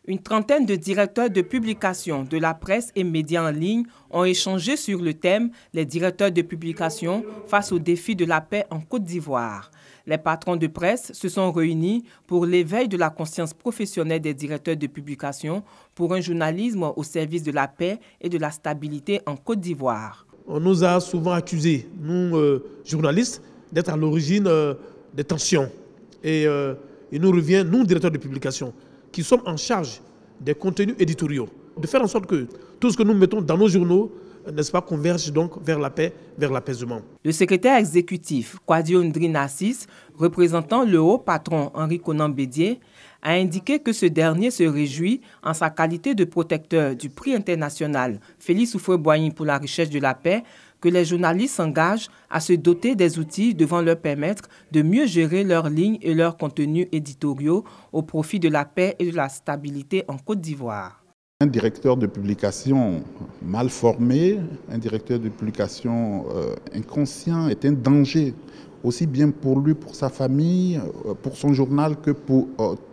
Une trentaine de directeurs de publication de la presse et médias en ligne ont échangé sur le thème « Les directeurs de publication face aux défis de la paix en Côte d'Ivoire ». Les patrons de presse se sont réunis pour l'éveil de la conscience professionnelle des directeurs de publication pour un journalisme au service de la paix et de la stabilité en Côte d'Ivoire. On nous a souvent accusés, nous journalistes, d'être à l'origine des tensions. Et il nous revient, nous directeurs de publication, qui sommes en charge des contenus éditoriaux, de faire en sorte que tout ce que nous mettons dans nos journaux, n'est-ce pas, converge donc vers la paix, vers l'apaisement. Le secrétaire exécutif, Kwadio Ndri Narcisse, représentant le haut patron Henri Konan Bédié, a indiqué que ce dernier se réjouit, en sa qualité de protecteur du prix international Félix Houphouët-Boigny pour la recherche de la paix, que les journalistes s'engagent à se doter des outils devant leur permettre de mieux gérer leurs lignes et leurs contenus éditoriaux au profit de la paix et de la stabilité en Côte d'Ivoire. Un directeur de publication mal formé, un directeur de publication inconscient est un danger, aussi bien pour lui, pour sa famille, pour son journal que pour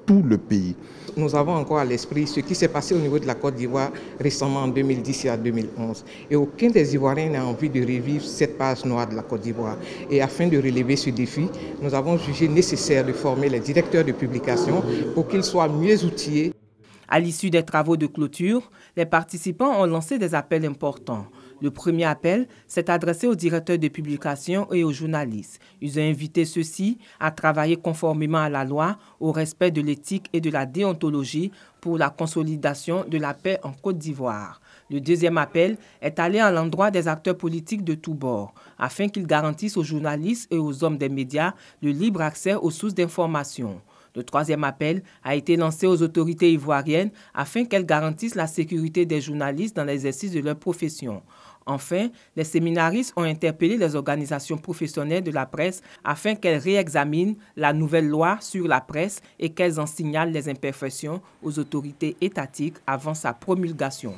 tout le pays. Nous avons encore à l'esprit ce qui s'est passé au niveau de la Côte d'Ivoire récemment en 2010 et en 2011. Et aucun des Ivoiriens n'a envie de revivre cette page noire de la Côte d'Ivoire. Et afin de relever ce défi, nous avons jugé nécessaire de former les directeurs de publication pour qu'ils soient mieux outillés. À l'issue des travaux de clôture, les participants ont lancé des appels importants. Le premier appel s'est adressé aux directeurs de publication et aux journalistes. Ils ont invité ceux-ci à travailler conformément à la loi, au respect de l'éthique et de la déontologie pour la consolidation de la paix en Côte d'Ivoire. Le deuxième appel est allé à l'endroit des acteurs politiques de tous bords, afin qu'ils garantissent aux journalistes et aux hommes des médias le libre accès aux sources d'information. Le troisième appel a été lancé aux autorités ivoiriennes afin qu'elles garantissent la sécurité des journalistes dans l'exercice de leur profession. Enfin, les séminaristes ont interpellé les organisations professionnelles de la presse afin qu'elles réexaminent la nouvelle loi sur la presse et qu'elles en signalent les imperfections aux autorités étatiques avant sa promulgation.